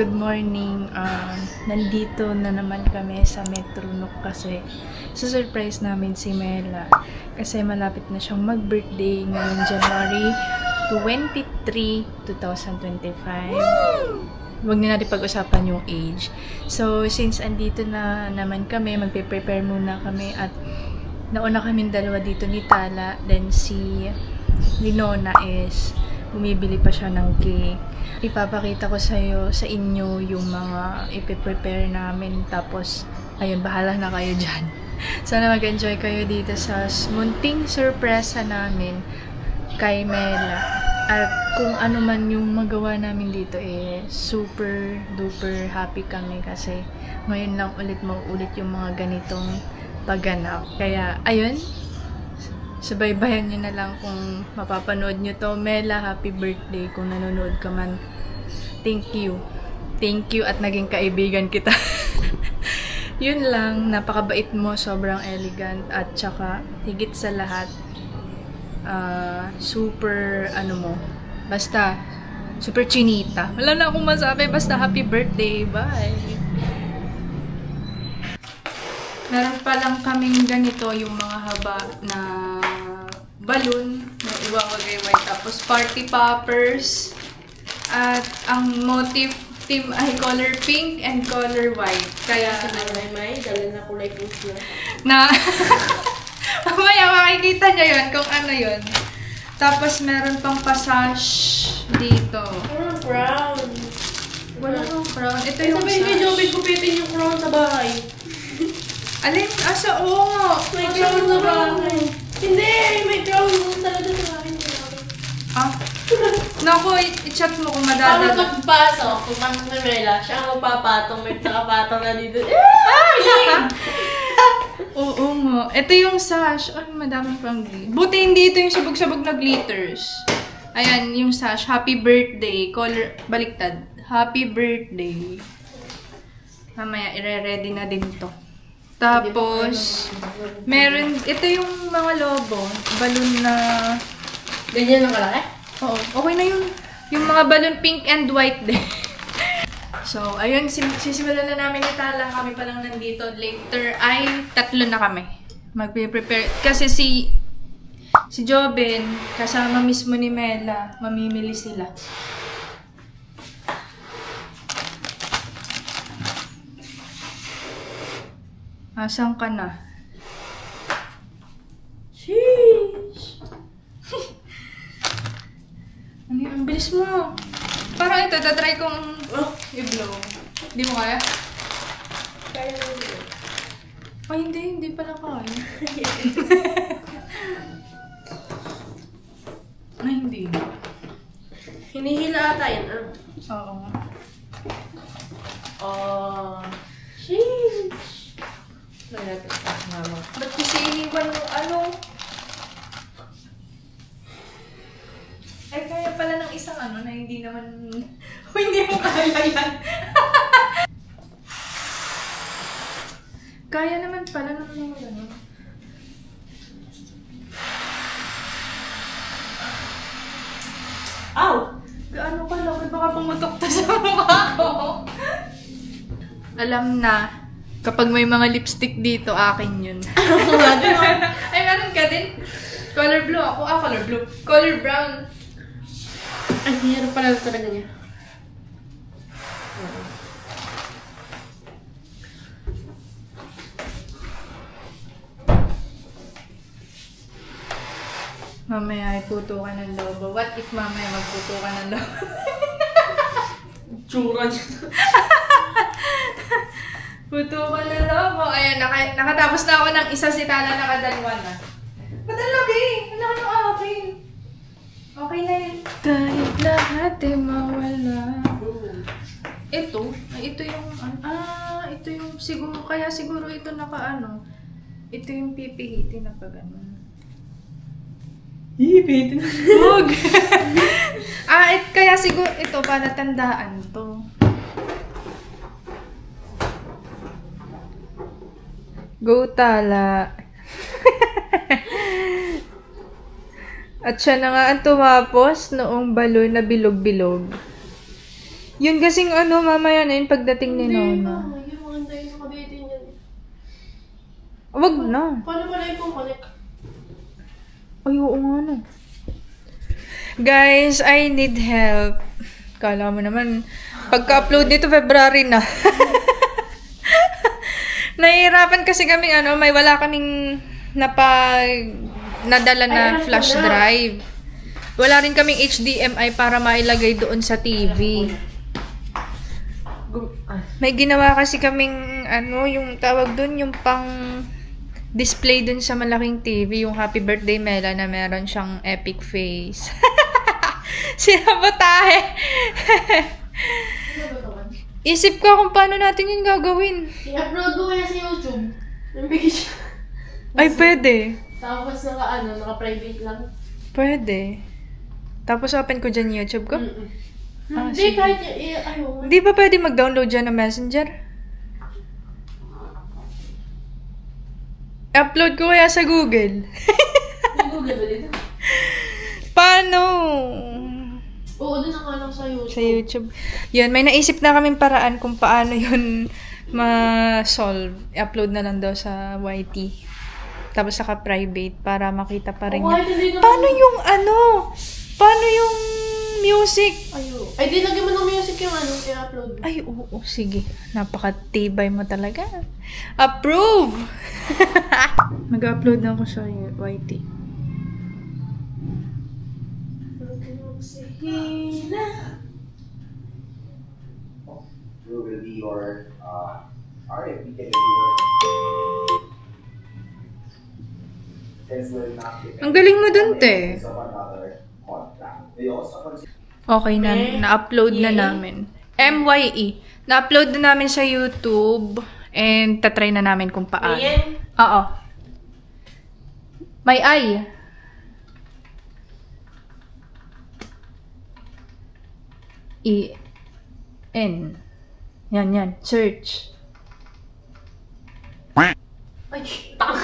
good morning. Nandito na naman kami sa Metro Nook kasi surprise namin si Mela. Kasi malapit na siyang mag-birthday ngayong January 23, 2025. Huwag na natin pag-usapan yung age. So, since andito na naman kami, magpe-prepare muna kami at nauna kaming dalawa dito ni Tala. Then si Nona is bumibili pa siya ng cake. Ipapakita ko sa inyo yung mga ipiprepare namin. Tapos, ayun, bahala na kayo dyan. Sana mag-enjoy kayo dito sa munting surpresa namin kay Mela. At kung ano man yung magawa namin dito, super duper happy kami kasi ngayon lang ulit mauulit yung mga ganitong pagganap. Kaya, ayun, subaybayan nyo na lang kung mapapanood nyo to. Mela, happy birthday kung nanonood ka man. Thank you. Thank you at naging kaibigan kita. Yun lang, napakabait mo, sobrang elegant at saka higit sa lahat, super, mo, basta, super chinita. Wala na akong masabi, basta happy birthday. Bye! Meron pa lang kaming ganito, yung mga haba na balloon, na iwawagay-way, tapos party poppers, at ang motif team ay color pink and color white. Kaya, may dala na kulay pink na, mamaya makikita nyo yun kung ano yun. Tapos meron pang passage dito. Crown. Wala kang crown. Ito yung sabi ni Joby, kupitin yung crown sa bahay. Alin? Asa? Oo! May crown sa bahay. Hindi! May crown talaga sa bahay. Ah? Naku, i-chat mo kung Paano madadala. pagpasok, kung paano si Mela, siya ang magpapatong, may nakapatong na dito. Oo nga. Ito yung sash. Ay, madaming pang glitters. Buti hindi ito yung sabog-sabog na glitters. Ayan, yung sash. Happy birthday. Color, baliktad. Happy birthday. Mamaya, ire-ready na din to. Tapos, meron, ito yung mga lobo. Balloon na... Ganyan lang kalaki? Oo, okay na yun. Yung mga balloon pink and white din. So, ayun, sisimulan na namin ni Tala. Kami pa lang nandito. Later ay 3 na kami. Magpe-prepare. Kasi si Joben, kasama mismo ni Mela, mamimili sila. Asan ka na? Sheesh! Ano yun? Bilis mo! Parang ito, tatry kong i-blow. Hindi mo kaya? Kaya mo yun. Ay, hindi pala kaya. Ay, hindi. Hinihila ata yan, Oo. Sheesh! Nalapit ka, mama. Ba't kasi iniwan mo ano? Ay, kaya pala ng isang na hindi naman... hindi mo kaya yan. Kaya naman pala ng mga gano'n. Ow! Gaano ka laki? Baka pumutok to sa mukha ko. Alam na, kapag may mga lipstick dito, akin yun. Ay, meron ka din. Color blue ako. Color blue. Color brown. Ay, meron pala talaga niya. Mamaya ay puto ka ng lobo. What if mamaya magputo ka ng lobo? Tsura niya. Puto ka ng lobo. Ayan, nakatapos na ako ng isa, si Tala nakadalwa na. Ba't ang laki? Wala ka ng akin. Okay na yun. Kahit lahat ay mawala. Ito yung, ito yung, siguro ito ito yung pipihitin na pag Hihipitin na. Huwag! Kaya siguro ito, para tandaan to. Go, Tala. At siya na nga ang tumapos noong balon na bilog-bilog. Yun kasing ano, mamaya na yun pagdating ni Nona. Hindi, maganda yung nakabitin yan. Wag na. Paano pala yung connect? Ay, oo nga na. Guys, I need help. Kala mo naman, pagka-upload nito, February na. Nahihirapan kasi kaming ano, may wala kaming nadala na flash drive. Wala rin kaming HDMI para mailagay doon sa TV. May ginawa kasi kaming ano, yung tawag doon, yung pang display doon sa malaking TV, yung Happy Birthday Mela na meron siyang epic face. Sinabotahe. Isip ka kung paano natin yun gagawin. I-upload ko kaya sa YouTube. Nabigay siya. Ay, pwede. Tapos naka-private lang. Pwede. Tapos open ko dyan YouTube ko? Hindi, kahit ayaw. Di ba pwede mag-download dyan ng Messenger? Upload ko kaya sa Google. May Google ba dito? Paano? Oo, doon nakalang sa YouTube. Sa YouTube. Yun, may naisip na kaming paraan kung paano yun ma-solve. I-upload na lang daw sa YT. Tapos saka-private para makita pa rin niya. Paano yung ano? Paano yung music? Ay, di lagyan mo ng music yung ano, i-upload. Ay, oo. Sige. Napakatibay mo talaga. Approve! Mag-upload na ako sa YT. Will be your RFP viewer. Since we're not Ang galing mo dun, te. of another contract. We also consider Okay na. Na-upload na namin. MYE. Na-upload na namin sa YouTube. And tatry na namin kung paano. Ayan. Oo. May I. E-N. Yan. Search. Ay, tang.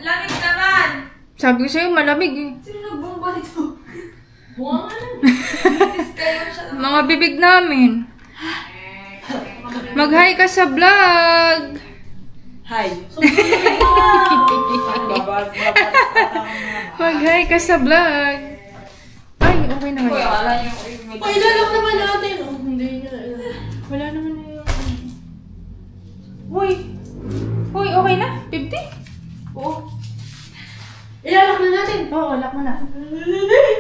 Lamig naman! Sabi ko sa'yo, malamig eh. Sino nagbomba nito? Buwa nga lang. Mga bibig namin. Mag-hi ka sa vlog. Hi. Mag-hi ka sa vlog. Ay, okay na ngayon. Ay, ilalak naman natin. Oh, hindi niya. Wala naman na yung... Hoy, okay na? 50? Oo. Ilalak na natin. Oo, lock mo na.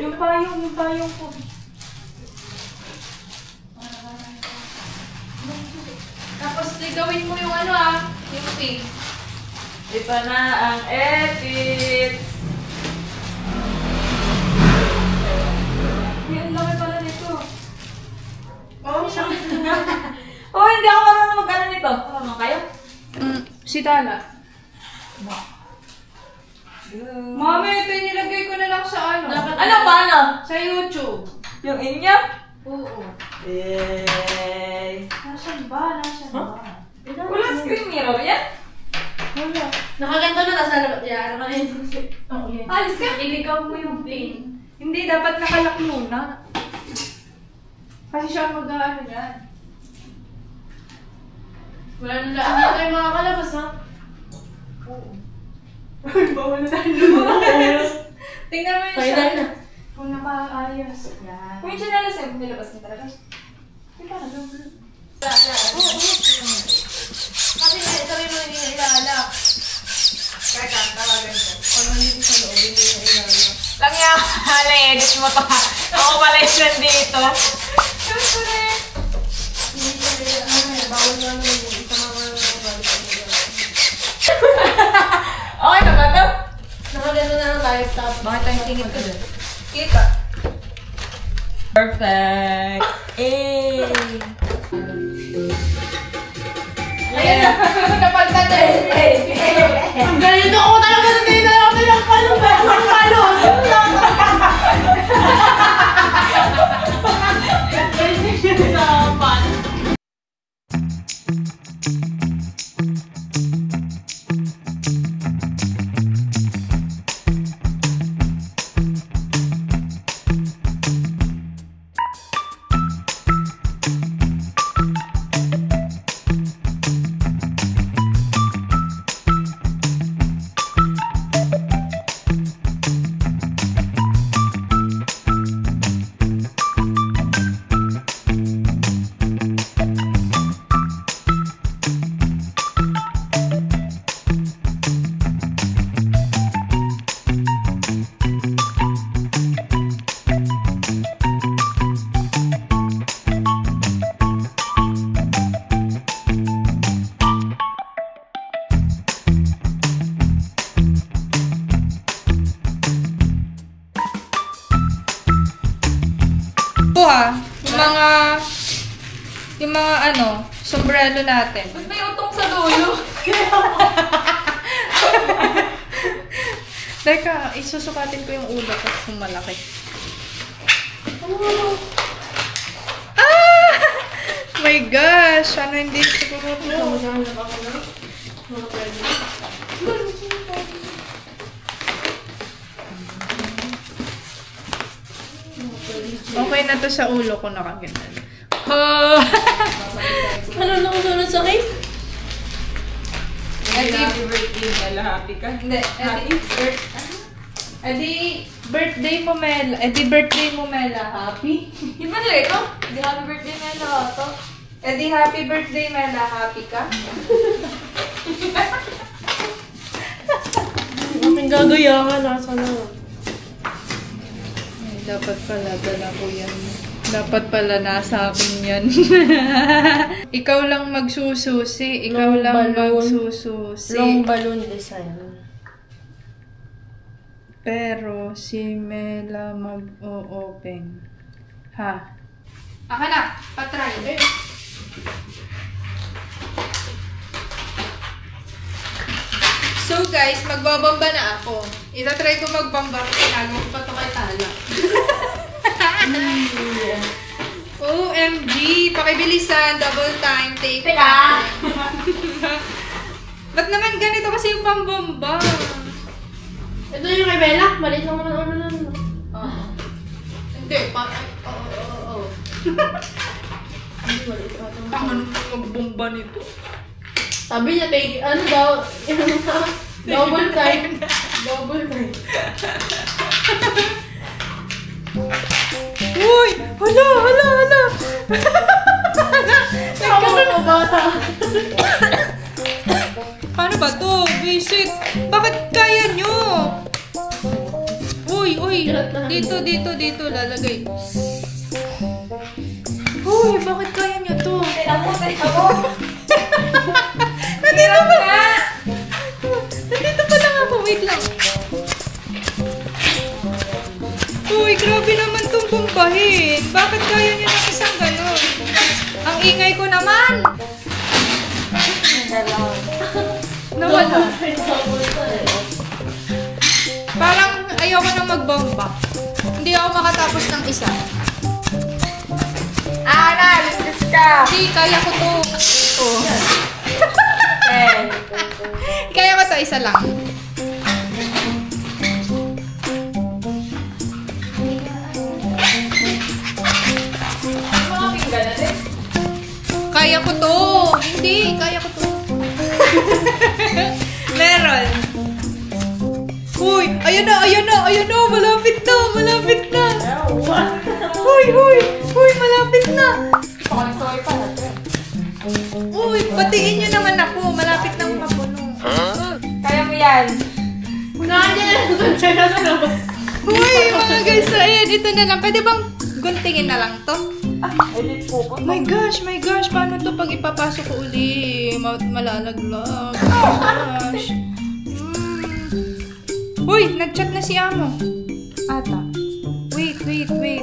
Yung payong ko. Tapos, gawin mo yung ano yung pink. Iba na ang edits. Ang laki pala nito. Oh, oh, hindi ako marunong mag-ano nito. Marunong kayo? Si Tala. Mami, ito yung nilagay ko na lang sa ano. Ano, paano? Sa YouTube. Yung inyo? Oo. Yay! Nasaan ba? Wala screen mirror yan? Wala. Nakaganto na, nasa labas. Yan, Oo, yan. Alis ka? Iligaw mo yung pin. Hindi, dapat nakalak muna. Kasi siya mag-ano yan. Wala na lang. Hindi tayo makakalabas, ha? Oo. Bawal na tayo lumabas. Tingnan mo yun Tayo siya. na. Kung nakaayos. Yan. Kung yung channel sa'yo, nilabas niya talaga. Hindi pa, alam mo. Kasi sabi mo hindi na ilalak. Teka, tawagan ko. Ano hindi sa loob, hindi na ilalak. Lang yan, hala, edit mo to ha. Ako pala yung nandito. Siyempre. Hindi na ilalak. Bawal nga naman yung isa mga Okay na ba to? nakagano na lang tayo. Tapos Bakit tayong tingin ko dun? Kita. Perfect. Eh. Ayan na. Napagtan na eh. Ang ganito ako talaga na tinalak nilang palo. Ang palo. bumbo ha. Yung mga ano, sombrero natin. Mas may utong sa dulo. Teka, isusukatin ko yung ulo kasi kung malaki. Ah! My gosh! Ano hindi siguro ito? Okay na to sa ulo ko nakaganda. Oh! Ano na sunod sa akin? Happy birthday, Mela. Happy ka? Hindi, birthday mo, Mela. Birthday mo, Mela. Happy? Hindi ba nila ito? Hindi happy birthday na ito. Happy birthday, Mela. Happy ka? Aking gagayaman. Nasa na. Ay, dapat pala, dala ko yan. Dapat pala nasa akin yan. Ikaw lang magsususi. Ikaw Long lang balloon. magsususi. Long balloon design. Pero si Mela mag-o-open. Ha? Aka na! Patry. So guys, magbabamba na ako. Itatry ko magbamba kasi nagawa ko pa ito kay Tala. OMG! Pakibilisan, double time, take Teka! time. Ba't naman ganito kasi yung pambomba? Ito yung kay Bella. Maliit lang naman ano nun. Oo. Hindi, oo. Hindi, maliit lang naman. Ang ano magbomba nito? Sabi niya, take, ano daw, double time. Double time. Uy! Hala! Ako mo bata. Paano ba to? Visit! Bakit kaya nyo? Uy! Dito, lalagay. Uy! Bakit kaya nyo to? Nandito pa lang ako. Wait lang. Uy! Grabe naman tong bombahin. Bakit kaya nyo ng isang ganon? Ang ingay ko naman! Nawala. Double time. Parang ayoko nang magbomba. Hindi ako makatapos ng isa. Ana, let's ka! Hindi, kaya ko to. Oh. Kaya ko to, isa lang. Mga pinggan natin. Kaya ko to. Hindi, kaya ko to. Meron. Uy, ayan na. Malapit na. Uy, malapit na. Pakalisoy pa natin. Uy, patiin nyo naman ako. Malapit na mapuno. Kaya mo yan. Unahan niya na doon siya nasa labas. Uy, mga guys, ayan, ito na lang. Pwede bang guntingin na lang to? Edit po po. My gosh, paano to pag ipapasok ko uli? Malalaglag. Gosh. Uy, nag-chat na si Amo. Ata. Wait. Uy!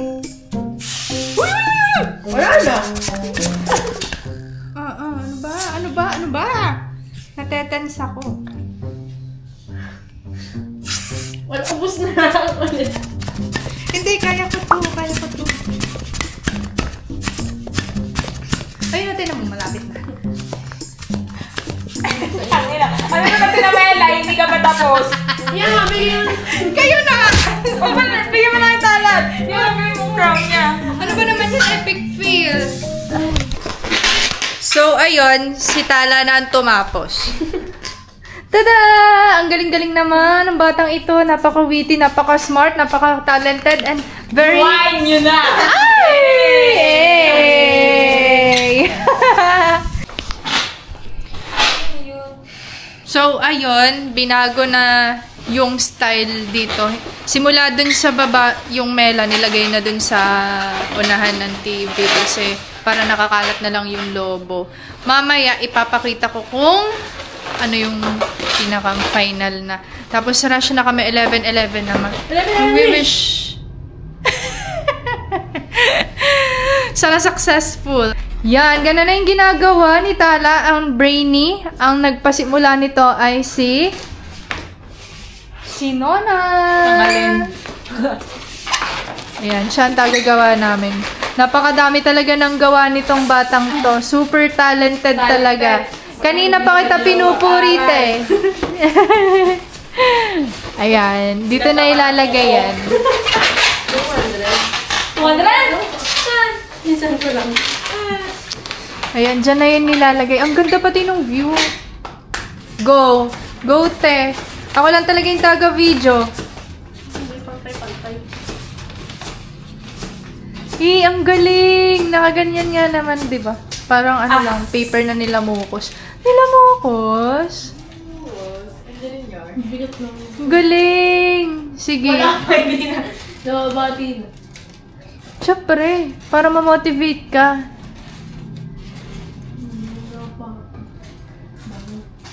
Wala na. Ano ba? Natetense ako. Wala, ubus na lang ulit. Hindi, kaya ko to. Ayun natin naman, malapit na. Ano na kasi na Mela, hindi ka matapos. Yan, bigyan. Kayo na! O ba, bigyan mo na yung talat. Yung crown niya. Ano ba naman yung epic fail? So, ayun, si Tala na ang tumapos. Tada! Ang galing-galing naman ng batang ito. Napaka-witty, napaka-smart, napaka-talented, and very... Wine nyo na! Ay! So, ayun, binago na yung style dito. Simula dun sa baba, yung Mela, nilagay na dun sa unahan ng TV kasi para nakakalat na lang yung lobo. Mamaya, ipapakita ko kung ano yung pinakang final na. Tapos, rush na kami 11:11 naman. We wish... Sana successful. Yan, ganun na yung ginagawa ni Tala, ang brainy. Ang nagpasimula nito ay si Nona. Ayan, siya ang tagagawa namin. Napakadami talaga ng gawa nitong batang to. Super talented talaga. Kanina pa kita pinupuri, te. Ayan, dito na ilalagay yan. 200? Minsan ko lang. Ayan, dyan na yun nilalagay. Ang ganda pati ng view. Go! Go, te! Ako lang talaga yung taga-video. Ang galing! Nakaganyan nga naman, di ba? Parang ano lang, paper na nilamukos. Nilamukos? Bigat lang. Galing! Sige. Wala pa, hindi na. Nababati na. Siyempre, para ma-motivate ka.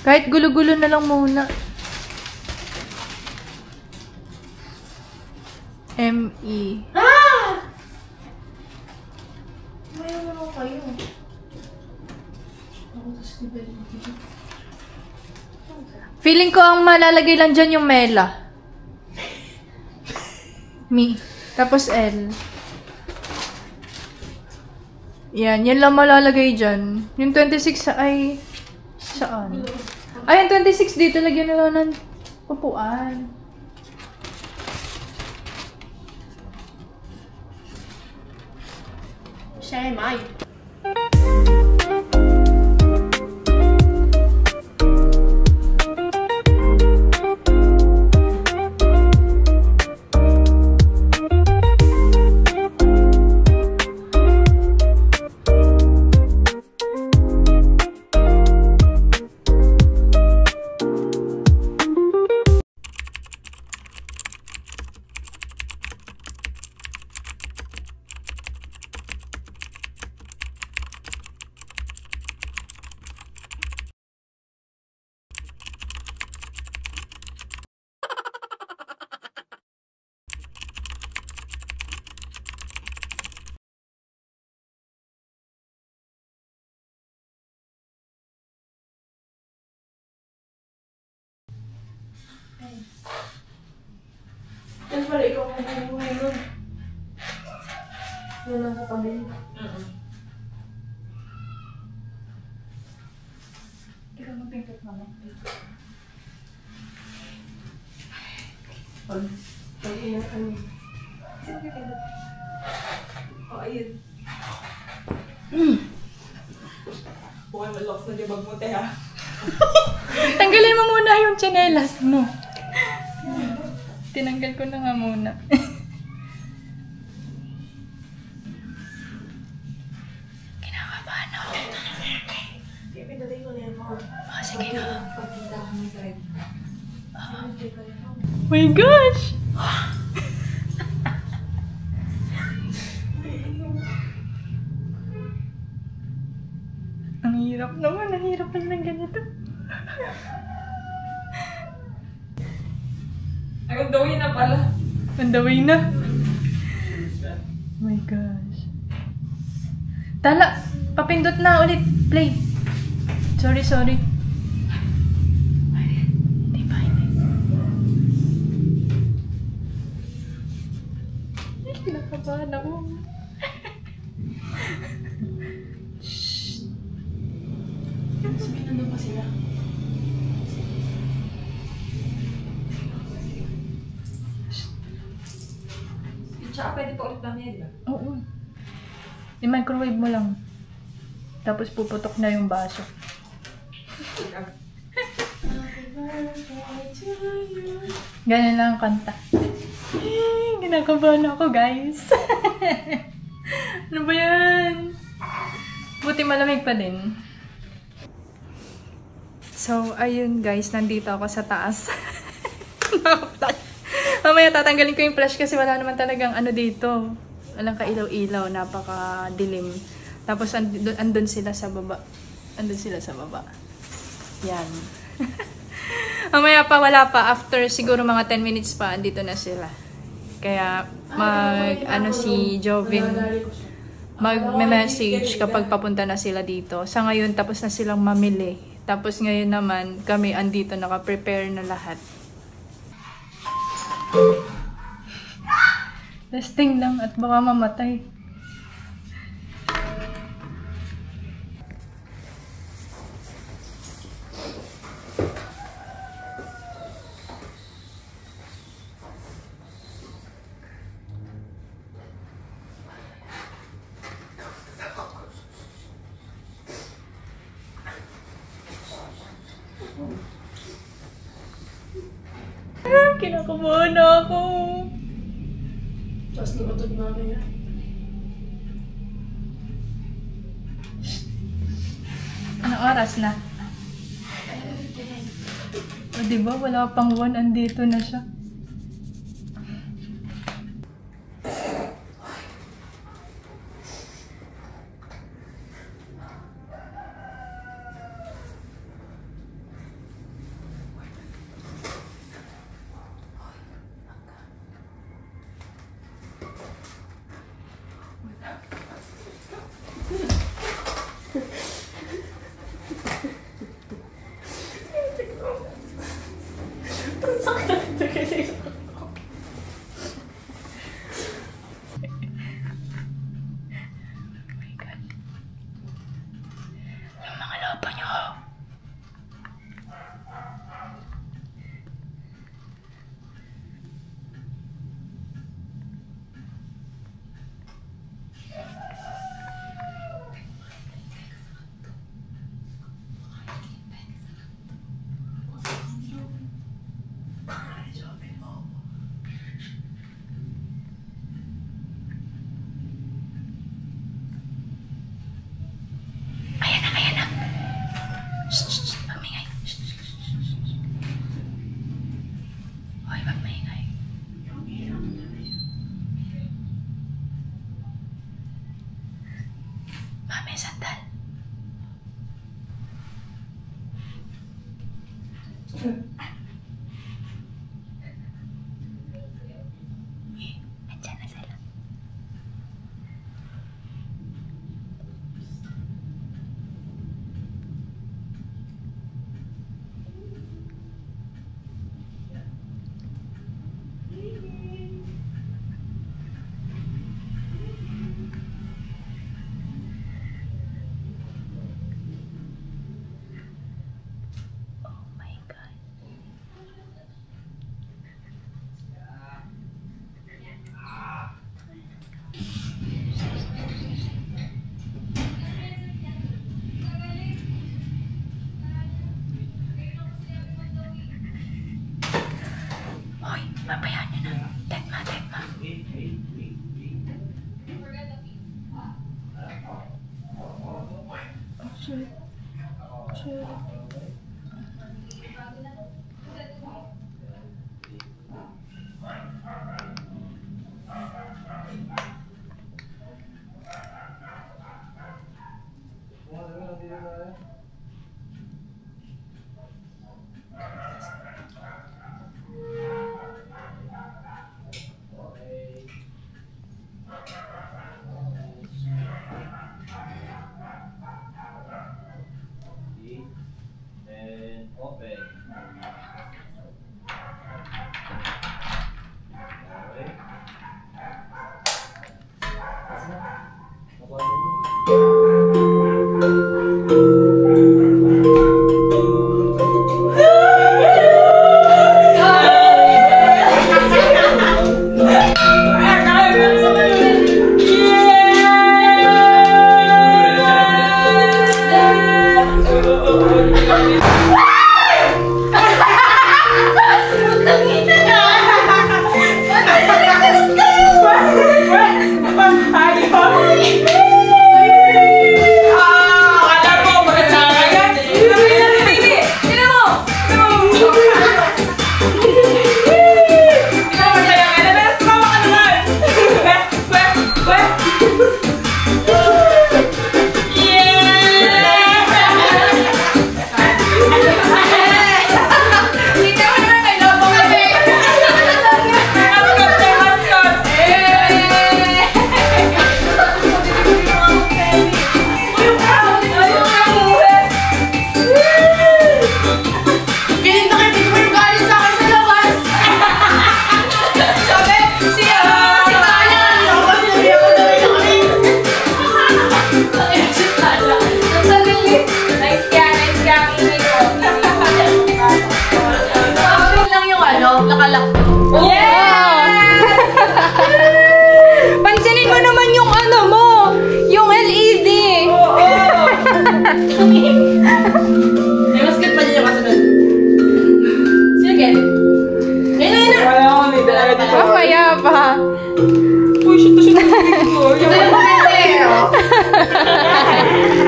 Kahit gulo-gulo na lang muna. M-E. Ah! Ayaw mo lang kayo. Ako tas Feeling ko ang malalagay lang dyan yung Mela. Me. Tapos L. Yan lang malalagay dyan. Yung 26 ay... Saan? Ay, yung 26 dito, lagyan nila ng upuan. Siya ay May. Yan pala, ikaw ang buhay nun. Yan lang sa tabi. Ikaw magpintot naman. Pag-ina kami. Sino ka pintot? Oh, ayun. Bukan malocks na dibag mo, te, ha? Tanggalin mo muna yung tsinelas mo. Tinanggal ko na nga muna. Kinakabahan ako. Pinatay ko na yung phone. Oh, sige na. Pagkita ko ng side. My gosh! Ang hirap naman. Ang hirap pala ng ganito. Ang dawin na pala. On the way na. Oh my gosh. Tala, papindot na ulit. Play. Sorry. Hindi pa, hindi. Kinakabahan ako. Sabihin nandun pa sila. Tsaka pwede pa ulit mamaya, di ba? Oo. I-microwave mo lang. Tapos puputok na yung baso. Ganyan lang ang kanta. Kinakabahan ako, guys. Ano ba yan? Buti malamig pa din. So, ayun guys. Nandito ako sa taas. Mamaya tatanggalin ko yung flash kasi wala naman talagang ano dito. Walang kailaw-ilaw. Napaka-dilim. Tapos andun sila sa baba. Yan. Mamaya pa, wala pa. After siguro mga 10 minutes pa, andito na sila. Kaya si Jovin, mag-message kapag papunta na sila dito. Sa ngayon, tapos na silang mamili. Tapos ngayon naman, kami andito, naka-prepare na lahat. Testing lang at baka mamatay. Kinakabahan na ako. Tapos nabatod mamaya. Anong oras na? O diba, wala pang 1, andito na siya. Nandiyan na sila. Babayaan nyo na. Tegma. Oh, shit.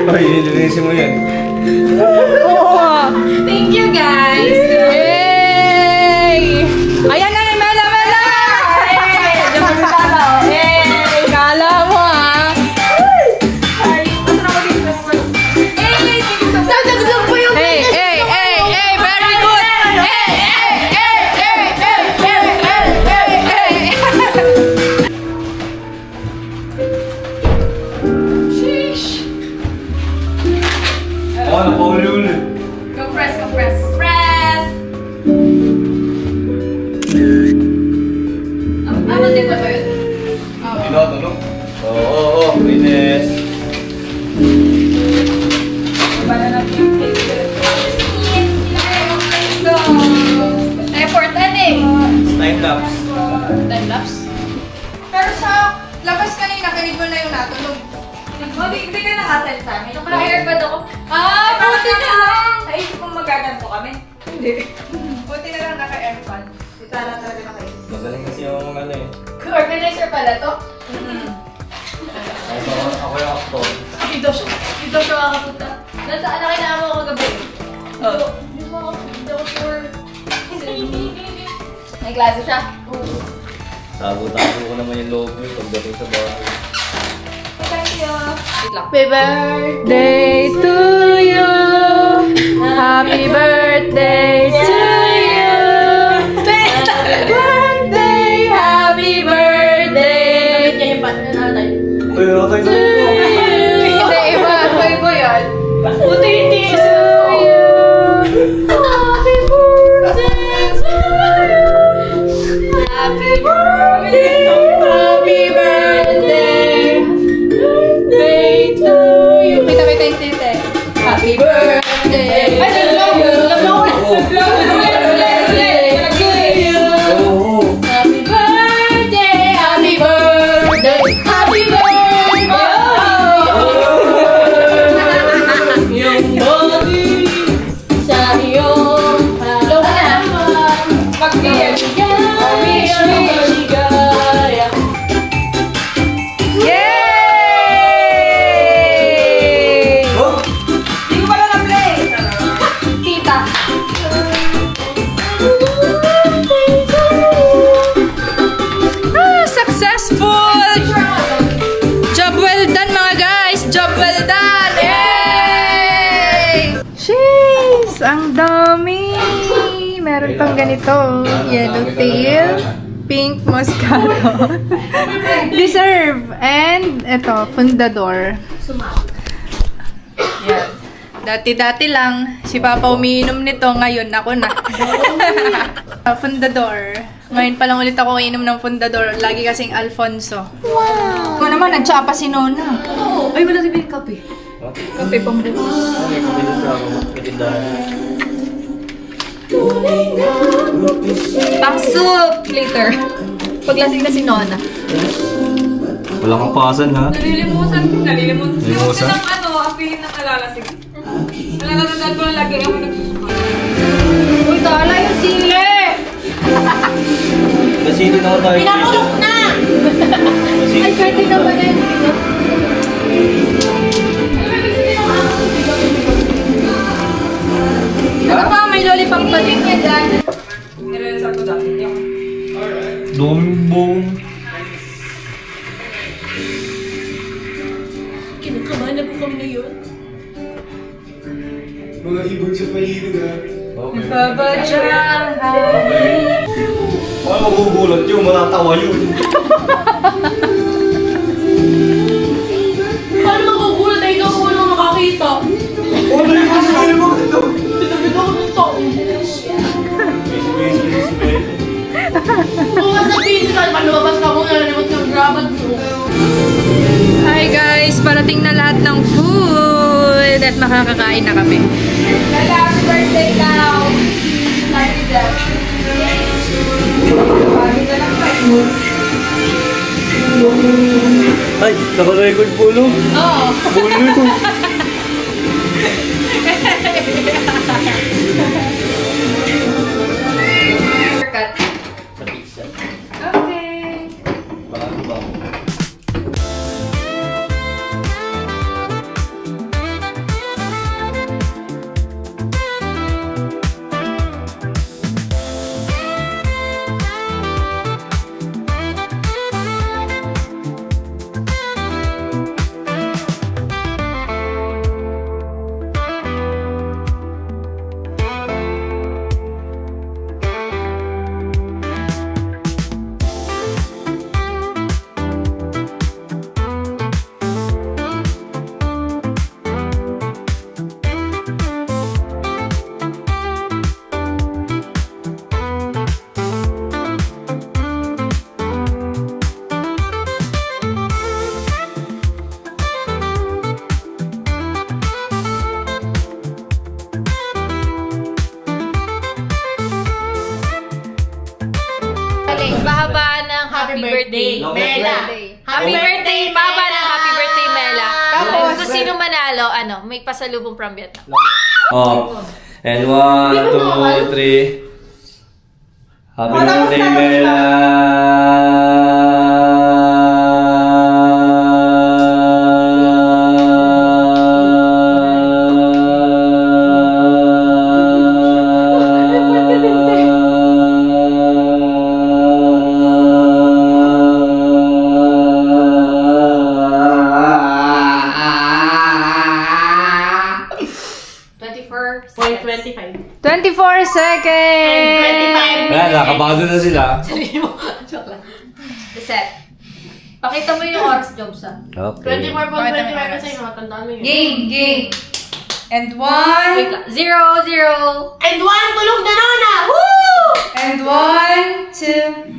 Ay, nilinisin mo yan. Thank you, guys! Yay! Ayan na, Mela! Mela! Yay! Kala mo, ha? Dadagdag po yung Hey! Very good! Sheesh! Oo, napauli-uli. Compress! Press! Ano din ba yun? Tinatanong? Oo, Rines. Effort eh. Time-lapse. Time-lapse? Pero sa labas kanina, kinig mo na yung natunog. Hindi ka nakaset sa amin. Naka-airbud ako. Buti na lang! Naisip kong magaganto kami. Hindi. Buti na lang naka-airpod. Si Tala talaga naka-airpod. Magaling kasi yung ano eh. Organizer pala to? Ako yung actor. Dito siya kakapunta. Nasaan na kailangan mo kagabi? Dito ako. May klase siya? Tago-tago ko naman yung loob mo pagdating sa bahay. Thank you. Wait lang. Happy birthday to you. Happy birthday to you. Happy birthday. Bakit niya yung partner natin? Uy, nakatay na ako. Hindi, iba. Iba yan. Buti hindi. Happy birthday to you. Happy birthday. Happy birthday. Birthday to you. Kita yung tinte. Happy birthday. Ay, naglaw. Naglaw. Oo. Happy birthday. Happy birthday. Happy birthday. Yung body sa iyong halaman. Mag-game. Wish me ligaya. Yay! Oh! Hindi ko pala na-play. Tita. Successful! Job well done mga guys! Job well done! Yay! Jeez! Ang dami! Meron pang ganito. Yellow tail, pink moscato, deserve, and ito, fundador. Yan. Dati-dati lang, si Papa umiinom nito, ngayon ako na. Fundador. Ngayon pa lang ulit ako inom ng fundador. Lagi kasing Alfonso. Wow! Ako naman, nagtsapa si Nona. Ay, wala sabihin kape. Kape pang bukas. Ay, kapilit ka ako. Katindahan. Pang-soup! Later. Paglasing na si Nona. Walang kapasan ha? Nalilimutan. Nalilimutan? Ng ano, ang feeling ng alalasig. Nalatandaan ko na lagi ako nagsusuka. Uy, tala yung sili! Nasili na ako tayo. Pinakulok na! Nasili. Ay, pwede na ba na yun? Ano pa? May lollipop pa din. Nirelasap ko dati. Dombong. Kinakabahan na po kami na yun. Mga ibon sa paligid ha. Okay. Babadyahan. Baka magugulat yun, matatawa yun. Paano magugulat ay ikaw kung ano makakita? Ano yung masili mo ito? Pinagod ako ng tao. Basic. Kung sabihin ka, malabas ka mo, nalimot ng grabad mo. Hi guys! Parating na lahat ng food at makakakain na kami. Happy birthday now! Happy birthday. Happy ka lang tayo. Ay, naka-record po no? Oo. Bulo ito. Cut. Sa pizza. Okay. Marami ba ako? birthday. Mela. Happy birthday, Papa ng happy birthday, Mela. Tapos, Kung sino manalo, may pasalubong from Vietnam. Oh. And 1, 2, 3. Happy birthday, Mela! seconds! Wala, nakabado na sila. Reset. Pakita mo yung oras, Jobs, ha? Okay. 24.25 kasi yung matandaan mo yun. Game! And Wait 1, lang. 0, 0. And 1, tulog na Nona! Woo! and 1, 2,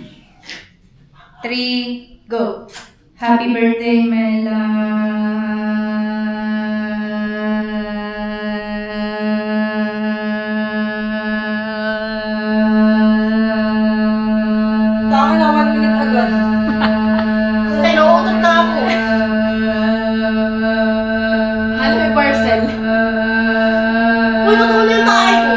3, go! Happy birthday, Mela! Baka na 1 minute agad. Ay, nauutot na ako. Ano may parcel? Uy, totoo na yung tayo ko.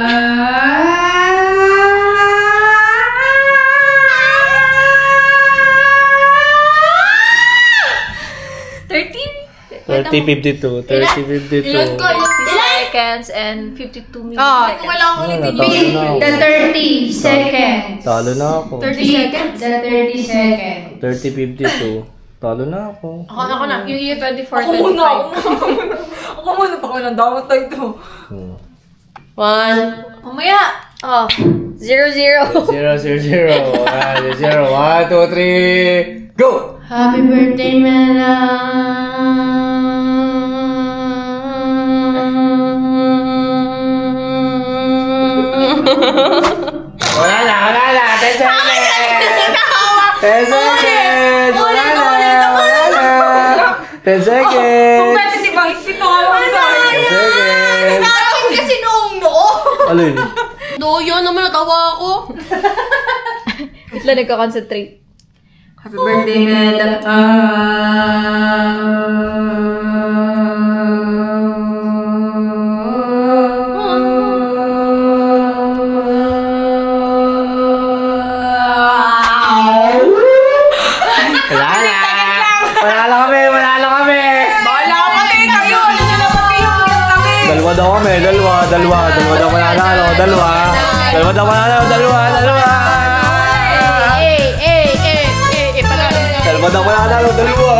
30.52. 30.52. Ilan ko? 50 seconds and 52 minutes. Oh, seconds. Wala akong ulitin Talo yun. na ako. The 30 seconds. Talo na ako. 30 seconds? The 30 seconds. 30.52. Talo na ako. Ako na. Yung year 24, Ako 25. muna. Ako muna. Ako ng damot tayo ito. 1. Mamaya. Oh. 0, 0. 0, 0, 0. 0, 1, 2, 3. Go! Happy birthday, Mela. Wala na, wala na. 10 seconds. 10 seconds. Wala na, wala na. 10 seconds. Pwede di ba? Higpit ako lang sa 10 seconds. Bakit kasi noong noo? Alin? No, yun naman natawa ako. Wait lang, nagka-concentrate. Happy birthday, Mela. Wala na. Manalo kami, manalo kami. Bahala ka pati kayo. Ano nyo na pati yung kami? Dalawa daw kami, dalawa daw manalo, dalawa. Dalawa daw manalo, dalawa. Eh, panalo. Dalawa daw manalo, dalawa.